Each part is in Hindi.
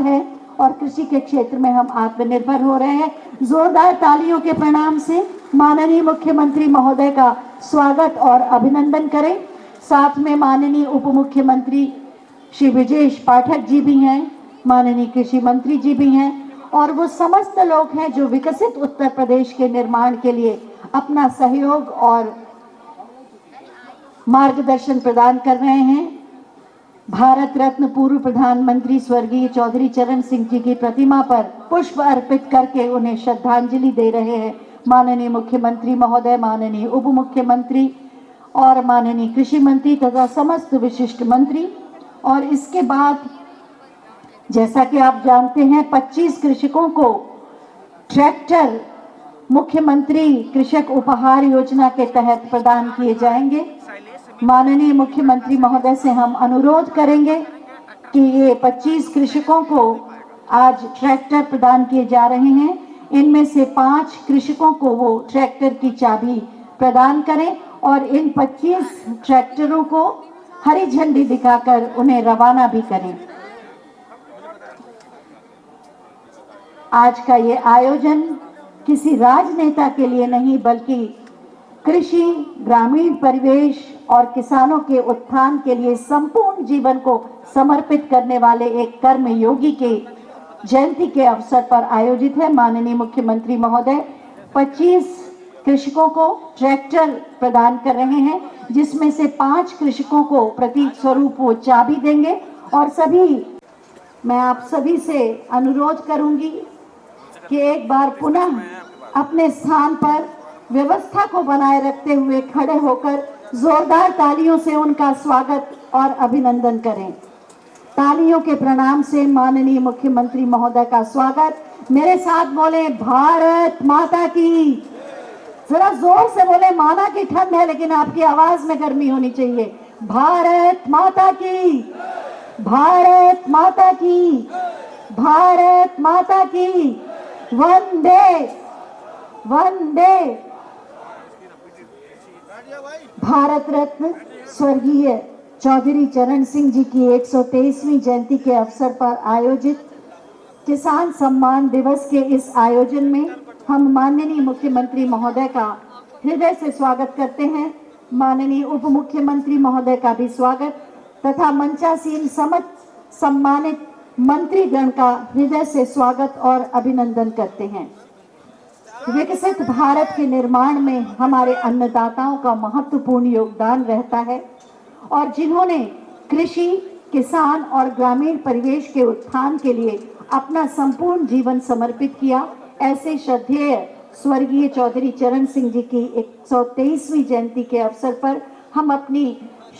है और कृषि के क्षेत्र में हम आत्मनिर्भर हो रहे हैं। जोरदार तालियों के प्रणाम से माननीय मुख्यमंत्री महोदय का स्वागत और अभिनंदन करें। साथ में माननीय उप मुख्यमंत्री श्री ब्रजेश पाठक जी भी हैं, माननीय कृषि मंत्री जी भी हैं और वो समस्त लोग हैं जो विकसित उत्तर प्रदेश के निर्माण के लिए अपना सहयोग और मार्गदर्शन प्रदान कर रहे हैं। भारत रत्न पूर्व प्रधानमंत्री स्वर्गीय चौधरी चरण सिंह जी की प्रतिमा पर पुष्प अर्पित करके उन्हें श्रद्धांजलि दे रहे हैं माननीय मुख्यमंत्री महोदय, माननीय उप मुख्यमंत्री और माननीय कृषि मंत्री तथा समस्त विशिष्ट मंत्री। और इसके बाद जैसा कि आप जानते हैं 25 कृषकों को ट्रैक्टर मुख्यमंत्री कृषक उपहार योजना के तहत प्रदान किए जाएंगे। माननीय मुख्यमंत्री महोदय से हम अनुरोध करेंगे कि ये 25 कृषकों को आज ट्रैक्टर प्रदान किए जा रहे हैं। इनमें से 5 कृषकों को वो ट्रैक्टर की चाबी प्रदान करें और इन 25 ट्रैक्टरों को हरी झंडी दिखाकर उन्हें रवाना भी करें। आज का ये आयोजन किसी राजनेता के लिए नहीं बल्कि कृषि, ग्रामीण परिवेश और किसानों के उत्थान के लिए संपूर्ण जीवन को समर्पित करने वाले एक कर्म योगी के जयंती के अवसर पर आयोजित है। माननीय मुख्यमंत्री महोदय 25 कृषकों को ट्रैक्टर प्रदान कर रहे हैं, जिसमें से 5 कृषकों को प्रतीक स्वरूप वो चाबी देंगे और मैं आप सभी से अनुरोध करूंगी कि एक बार पुनः अपने स्थान पर व्यवस्था को बनाए रखते हुए खड़े होकर जोरदार तालियों से उनका स्वागत और अभिनंदन करें। तालियों के प्रणाम से माननीय मुख्यमंत्री महोदय का स्वागत। मेरे साथ बोले भारत माता की। जरा जोर से बोले, माना की ठंड है लेकिन आपकी आवाज में गर्मी होनी चाहिए। भारत माता की, भारत माता की, भारत माता की। वंदे वंदे। भारत रत्न स्वर्गीय चौधरी चरण सिंह जी की 123वीं जयंती के अवसर पर आयोजित किसान सम्मान दिवस के इस आयोजन में हम माननीय मुख्यमंत्री महोदय का हृदय से स्वागत करते हैं। माननीय उप मुख्यमंत्री महोदय का भी स्वागत तथा मंचासीन समस्त सम्मानित मंत्रीगण का हृदय से स्वागत और अभिनंदन करते हैं। विकसित भारत के निर्माण में हमारे अन्नदाताओं का महत्वपूर्ण योगदान रहता है और जिन्होंने कृषि, किसान और ग्रामीण परिवेश के उत्थान के लिए अपना संपूर्ण जीवन समर्पित किया, ऐसे श्रद्धेय स्वर्गीय चौधरी चरण सिंह जी की 123वीं जयंती के अवसर पर हम अपनी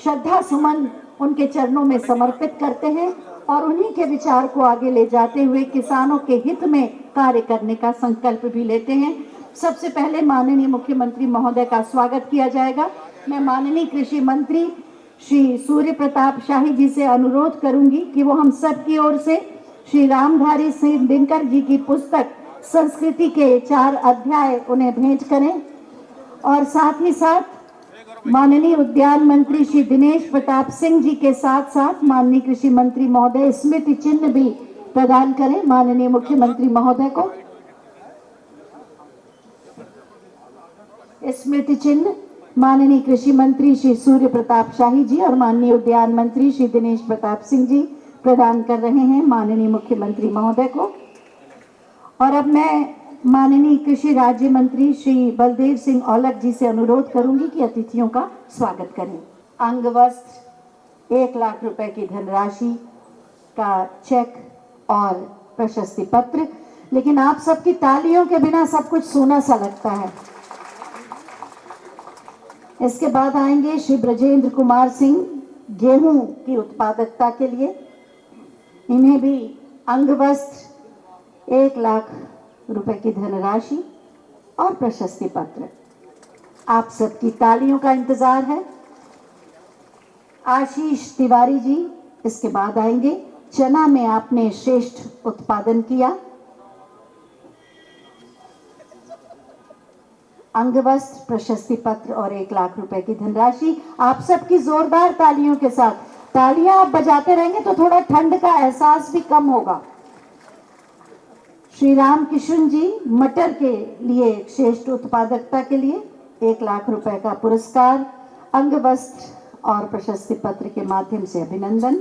श्रद्धा सुमन उनके चरणों में समर्पित करते हैं और उन्हीं के विचार को आगे ले जाते हुए किसानों के हित में कार्य करने का संकल्प भी लेते हैं। सबसे पहले माननीय मुख्यमंत्री महोदय का स्वागत किया जाएगा। मैं माननीय कृषि मंत्री श्री सूर्य प्रताप शाही जी से अनुरोध करूंगी कि वो हम सब की ओर से श्री रामधारी सिंह दिनकर जी की पुस्तक संस्कृति के 4 अध्याय उन्हें भेंट करें और साथ ही साथ माननीय उद्यान मंत्री श्री दिनेश प्रताप सिंह जी के साथ साथ माननीय कृषि मंत्री महोदय स्मृति चिन्ह भी प्रदान करें माननीय मुख्यमंत्री महोदय को। स्मृति चिन्ह माननीय कृषि मंत्री श्री सूर्य प्रताप शाही जी और माननीय उद्यान मंत्री श्री दिनेश प्रताप सिंह जी प्रदान कर रहे हैं माननीय मुख्यमंत्री महोदय को। और अब मैं माननीय कृषि राज्य मंत्री श्री बलदेव सिंह औलख जी से अनुरोध करूंगी कि अतिथियों का स्वागत करें। अंग वस्त्र, 1 लाख रुपए की धनराशि का चेक और प्रशस्ति पत्र। लेकिन आप सबकी तालियों के बिना सब कुछ सूना सा लगता है। इसके बाद आएंगे श्री ब्रजेंद्र कुमार सिंह गेहूं की उत्पादकता के लिए। इन्हें भी अंग वस्त्र, 1 लाख रुपए की धनराशि और प्रशस्ति पत्र। आप सबकी तालियों का इंतजार है। आशीष तिवारी जी इसके बाद आएंगे। चना में आपने श्रेष्ठ उत्पादन किया। अंग वस्त्र, प्रशस्ति पत्र और 1 लाख रुपए की धनराशि। आप सबकी जोरदार तालियों के साथ। तालियां आप बजाते रहेंगे तो थोड़ा ठंड का एहसास भी कम होगा। श्री राम किशन जी मटर के लिए श्रेष्ठ उत्पादकता के लिए 1,00,000 रुपए का पुरस्कार, अंग वस्त्र और प्रशस्ति पत्र के माध्यम से अभिनंदन।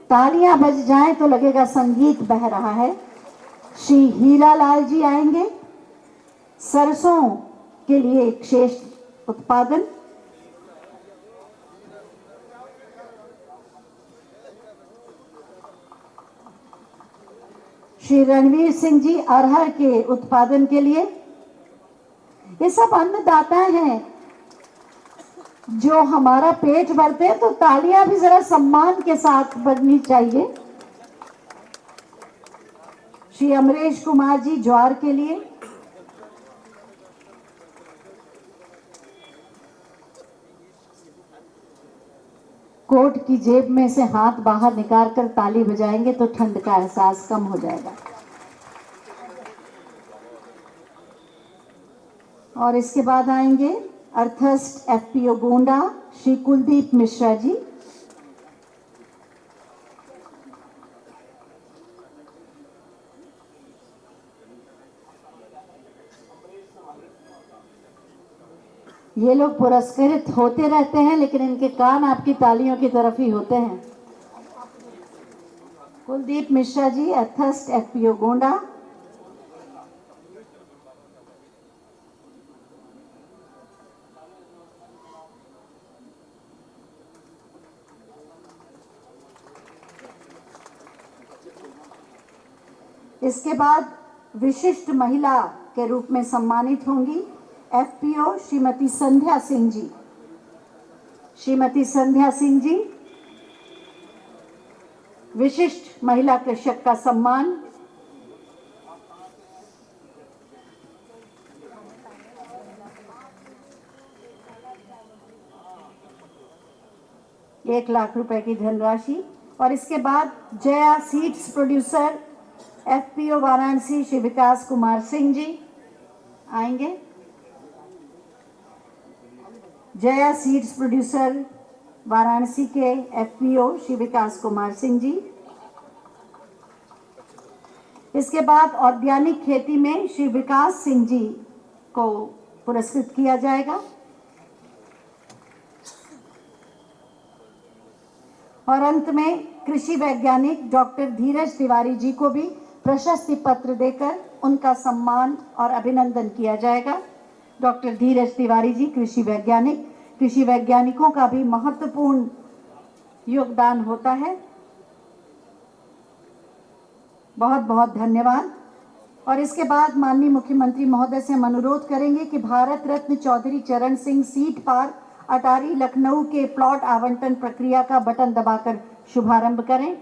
तालियां बज जाएं तो लगेगा संगीत बह रहा है। श्री हीरा लाल जी आएंगे, सरसों के लिए एक श्रेष्ठ उत्पादन। श्री रणवीर सिंह जी अरहर के उत्पादन के लिए। ये सब अन्नदाता हैं जो हमारा पेट भरते हैं, तो तालियां भी जरा सम्मान के साथ बजनी चाहिए। श्री अमरेश कुमार जी ज्वार के लिए। कोट की जेब में से हाथ बाहर निकाल कर ताली बजाएंगे तो ठंड का एहसास कम हो जाएगा। और इसके बाद आएंगे अर्थस्ट एफपीओ गोंडा श्री कुलदीप मिश्रा जी। ये लोग पुरस्कृत होते रहते हैं, लेकिन इनके कान आपकी तालियों की तरफ ही होते हैं। कुलदीप मिश्रा जी अर्थस्ट एफपीओ गोंडा। इसके बाद विशिष्ट महिला के रूप में सम्मानित होंगी एफपीओ श्रीमती संध्या सिंह जी। श्रीमती संध्या सिंह जी विशिष्ट महिला कृषक का सम्मान। ₹1,00,000 की धनराशि। और इसके बाद Jaya seeds producer FPO Varanasi Shri Vikas Kumar Singh ji आएंगे। जया सीड्स प्रोड्यूसर वाराणसी के एफपीओ श्री विकास कुमार सिंह जी। इसके बाद ऑर्गेनिक खेती में श्री विकास सिंह जी को पुरस्कृत किया जाएगा। और अंत में कृषि वैज्ञानिक डॉक्टर धीरज तिवारी जी को भी प्रशस्ति पत्र देकर उनका सम्मान और अभिनंदन किया जाएगा। डॉक्टर धीरज तिवारी जी कृषि वैज्ञानिकों का भी महत्वपूर्ण योगदान होता है। बहुत बहुत धन्यवाद। और इसके बाद माननीय मुख्यमंत्री महोदय से हम अनुरोध करेंगे कि भारत रत्न चौधरी चरण सिंह सीट पार्क अटारी लखनऊ के प्लॉट आवंटन प्रक्रिया का बटन दबाकर शुभारंभ करें।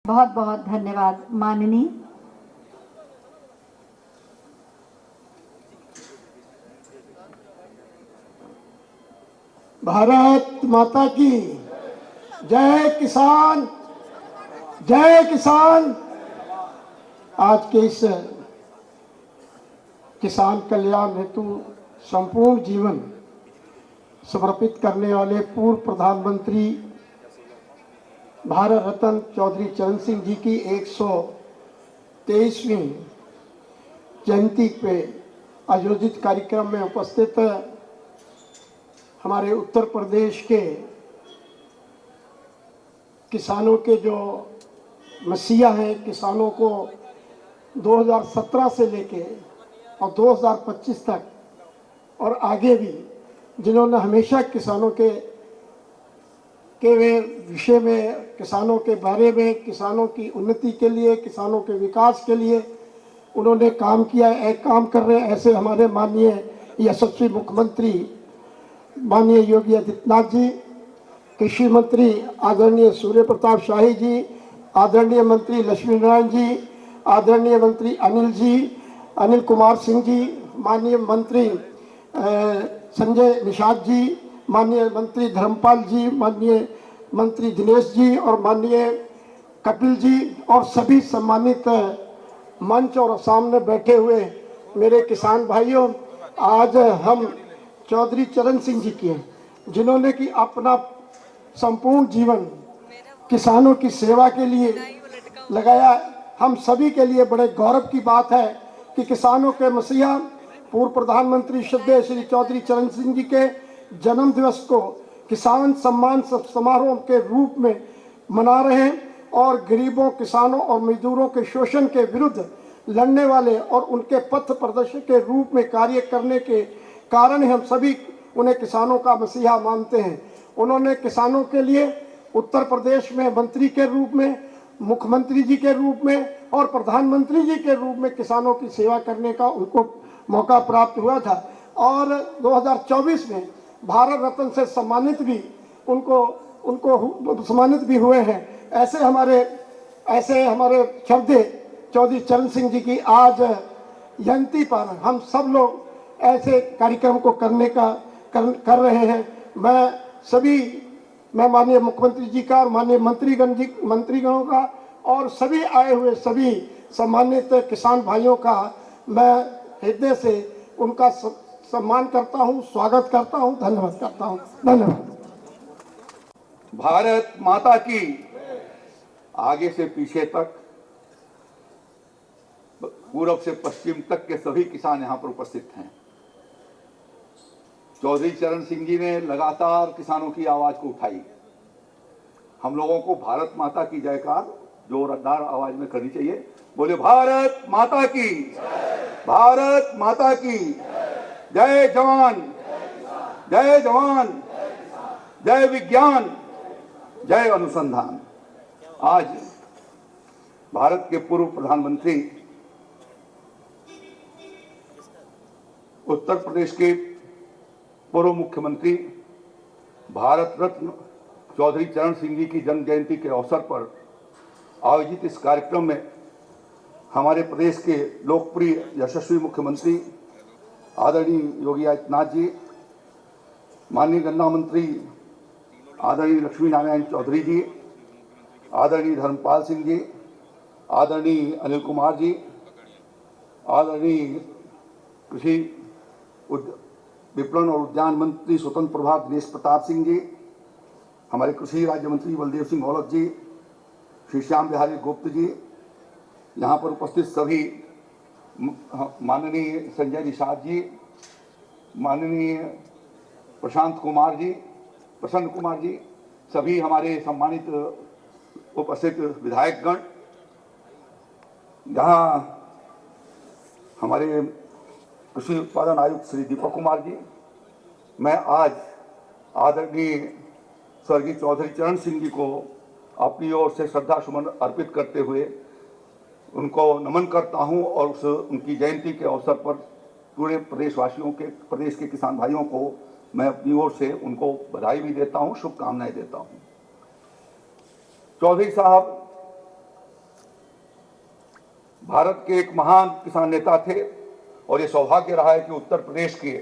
बहुत बहुत धन्यवाद माननीय। भारत माता की जय। किसान जय किसान। आज के इस किसान कल्याण हेतु संपूर्ण जीवन समर्पित करने वाले पूर्व प्रधानमंत्री भारत रत्न चौधरी चरण सिंह जी की 123वीं जयंती पे आयोजित कार्यक्रम में उपस्थित हमारे उत्तर प्रदेश के किसानों के जो मसीहा हैं, किसानों को 2017 से लेके और 2025 तक और आगे भी जिन्होंने हमेशा किसानों के विषय में, किसानों के बारे में, किसानों की उन्नति के लिए, किसानों के विकास के लिए उन्होंने काम किया, एक काम कर रहे हैं। ऐसे हमारे माननीय यशस्वी मुख्यमंत्री माननीय योगी आदित्यनाथ जी, कृषि मंत्री आदरणीय सूर्य प्रताप शाही जी, आदरणीय मंत्री लक्ष्मी नारायण जी, आदरणीय मंत्री अनिल कुमार सिंह जी, माननीय मंत्री संजय निषाद जी, माननीय मंत्री धर्मपाल जी, माननीय मंत्री दिनेश जी और माननीय कपिल जी और सभी सम्मानित मंच और सामने बैठे हुए मेरे किसान भाइयों, आज हम चौधरी चरण सिंह जी की हैं, जिन्होंने कि अपना संपूर्ण जीवन किसानों की सेवा के लिए लगाया। हम सभी के लिए बड़े गौरव की बात है कि किसानों के मसीहा पूर्व प्रधानमंत्री श्रद्धेय श्री चौधरी चरण सिंह जी के जन्म दिवस को किसान सम्मान समारोह के रूप में मना रहे हैं और गरीबों, किसानों और मजदूरों के शोषण के विरुद्ध लड़ने वाले और उनके पथ प्रदर्शक के रूप में कार्य करने के कारण हम सभी उन्हें किसानों का मसीहा मानते हैं। उन्होंने किसानों के लिए उत्तर प्रदेश में मंत्री के रूप में, मुख्यमंत्री जी के रूप में और प्रधानमंत्री जी के रूप में किसानों की सेवा करने का उनको मौका प्राप्त हुआ था और 2024 में भारत रत्न से सम्मानित भी उनको सम्मानित भी हुए हैं। ऐसे हमारे श्रद्धेय चौधरी चरण सिंह जी की आज जयंती पर हम सब लोग ऐसे कार्यक्रम को कर रहे हैं। मैं माननीय मुख्यमंत्री जी का और माननीय मंत्रीगणों का और सभी आए हुए सभी सम्मानित किसान भाइयों का मैं हृदय से उनका सम्मान करता हूं, स्वागत करता हूं, धन्यवाद करता हूं। धन्यवाद। भारत माता की आगे से पीछे तक, पूरब से पश्चिम तक के सभी किसान यहाँ पर उपस्थित हैं। चौधरी चरण सिंह जी ने लगातार किसानों की आवाज को उठाई। हम लोगों को भारत माता की जयकार जोरदार आवाज में करनी चाहिए। बोले भारत माता की, भारत माता की जय जवान, जय जवान, जय विज्ञान, जय अनुसंधान। आज भारत के पूर्व प्रधानमंत्री, उत्तर प्रदेश के पूर्व मुख्यमंत्री, भारत रत्न चौधरी चरण सिंह जी की जन्म जयंती के अवसर पर आयोजित इस कार्यक्रम में हमारे प्रदेश के लोकप्रिय यशस्वी मुख्यमंत्री आदरणीय योगी आदित्यनाथ जी, माननीय गन्ना मंत्री आदरणीय लक्ष्मी नारायण चौधरी जी, आदरणीय धर्मपाल सिंह जी, आदरणीय अनिल कुमार जी, आदरणीय कृषि विपणन और उद्यान मंत्री स्वतंत्र प्रभार दिनेश प्रताप सिंह जी, हमारे कृषि राज्य मंत्री बलदेव सिंह औलख जी, श्री श्याम बिहारी गुप्त जी, यहाँ पर उपस्थित सभी माननीय संजय निषाद जी, माननीय प्रशांत कुमार जी, प्रसन्न कुमार जी, सभी हमारे सम्मानित उपस्थित विधायकगण, यहाँ हमारे कृषि उत्पादन आयुक्त श्री दीपक कुमार जी। मैं आज आदरणीय स्वर्गीय चौधरी चरण सिंह जी को अपनी ओर से श्रद्धा सुमन अर्पित करते हुए उनको नमन करता हूं और उनकी जयंती के अवसर पर पूरे प्रदेशवासियों के, प्रदेश के किसान भाइयों को मैं अपनी ओर से उनको बधाई भी देता हूं, शुभकामनाएं देता हूं। चौधरी साहब भारत के एक महान किसान नेता थे और ये सौभाग्य रहा है कि उत्तर प्रदेश के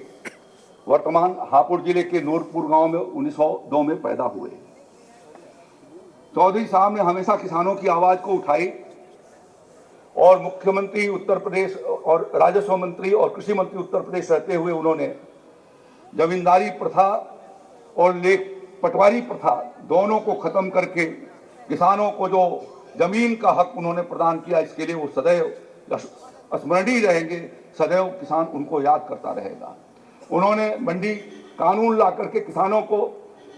वर्तमान हापुड़ जिले के नूरपुर गांव में 1902 में पैदा हुए। चौधरी साहब ने हमेशा किसानों की आवाज को उठाई और मुख्यमंत्री उत्तर प्रदेश और राजस्व मंत्री और कृषि मंत्री उत्तर प्रदेश रहते हुए उन्होंने जमींदारी प्रथा और पटवारी प्रथा दोनों को खत्म करके किसानों को जो जमीन का हक उन्होंने प्रदान किया, इसके लिए वो सदैव स्मरणीय रहेंगे, सदैव किसान उनको याद करता रहेगा। उन्होंने मंडी कानून ला करके किसानों को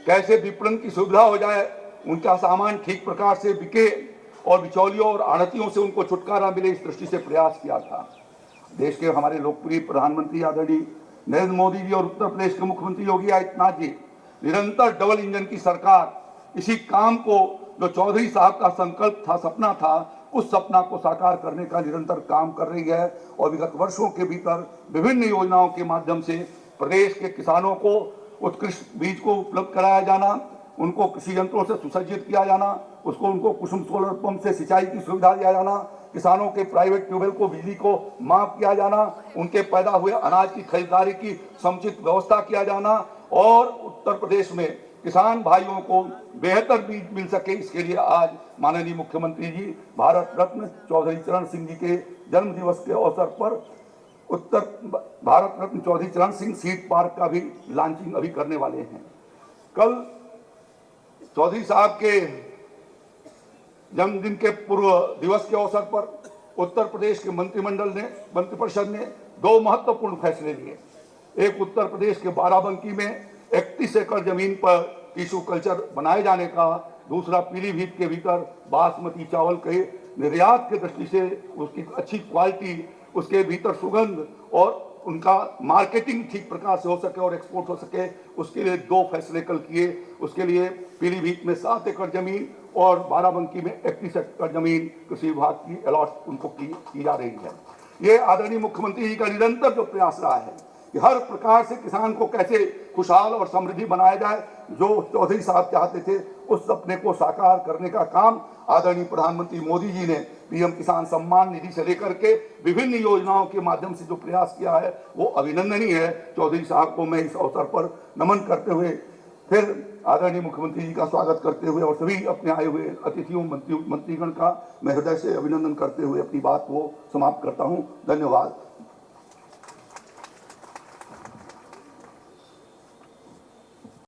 कैसे विपणन की सुविधा हो जाए, उनका सामान ठीक प्रकार से बिके और बिचौलियों और आढ़तियों से उनको छुटकारा मिले, इस दृष्टि से प्रयास किया था। देश के हमारे लोकप्रिय प्रधानमंत्री आदरणीय नरेंद्र मोदी जी और उत्तर प्रदेश के मुख्यमंत्री योगी आदित्यनाथ जी निरंतर डबल इंजन की सरकार इसी काम को, जो चौधरी साहब का संकल्प था, सपना था, उस सपना को साकार करने का निरंतर काम कर रही है और विगत वर्षों के भीतर विभिन्न योजनाओं के माध्यम से प्रदेश के किसानों को उत्कृष्ट बीज को उपलब्ध कराया जाना, उनको कृषि यंत्रों से सुसज्जित किया जाना, उनको कुसुम सोलर पंप से सिंचाई की सुविधा दिया जाना, किसानों के प्राइवेट ट्यूबवेल को बिजली को माफ किया जाना, उनके पैदा हुए अनाज की खरीदारी की समुचित व्यवस्था किया जाना और उत्तर प्रदेश में किसान भाइयों को बेहतर बीज मिल सके, इसके लिए आज माननीय मुख्यमंत्री जी भारत रत्न चौधरी चरण सिंह जी के जन्म दिवस के अवसर पर उत्तर भारत रत्न चौधरी चरण सिंह सीड पार्क का भी लॉन्चिंग अभी करने वाले हैं। कल चौधरी साहब के जन्मदिन के पूर्व दिवस के अवसर पर उत्तर प्रदेश के मंत्रिपरिषद ने 2 महत्वपूर्ण फैसले लिए। एक, उत्तर प्रदेश के बाराबंकी में 31 एकड़ जमीन पर टिश्यू कल्चर बनाए जाने का। दूसरा, पीलीभीत के भीतर बासमती चावल के निर्यात की दृष्टि से उसकी अच्छी क्वालिटी, उसके भीतर सुगंध और उनका मार्केटिंग ठीक प्रकार से हो सके और एक्सपोर्ट हो सके, उसके लिए 2 फैसले कल किए। उसके लिए पीलीभीत में 7 एकड़ जमीन और बाराबंकी में 31 एकड़ जमीन कृषि विभाग की अलॉट उनको की जा रही है। ये आदरणीय मुख्यमंत्री जी का निरंतर जो प्रयास रहा है कि हर प्रकार से किसान को कैसे खुशहाल और समृद्धि बनाया जाए, जो चौधरी साहब चाहते थे उस सपने को साकार करने का काम आदरणीय प्रधानमंत्री मोदी जी ने पीएम किसान सम्मान निधि से लेकर के विभिन्न योजनाओं के माध्यम से जो प्रयास किया है वो अभिनंदनीय है। चौधरी साहब को मैं इस अवसर पर नमन करते हुए फिर आदरणीय मुख्यमंत्री जी का स्वागत करते हुए और सभी अपने आए हुए अतिथियों मंत्रीगण का मैं हृदय से अभिनंदन करते हुए अपनी बात को समाप्त करता हूं। धन्यवाद।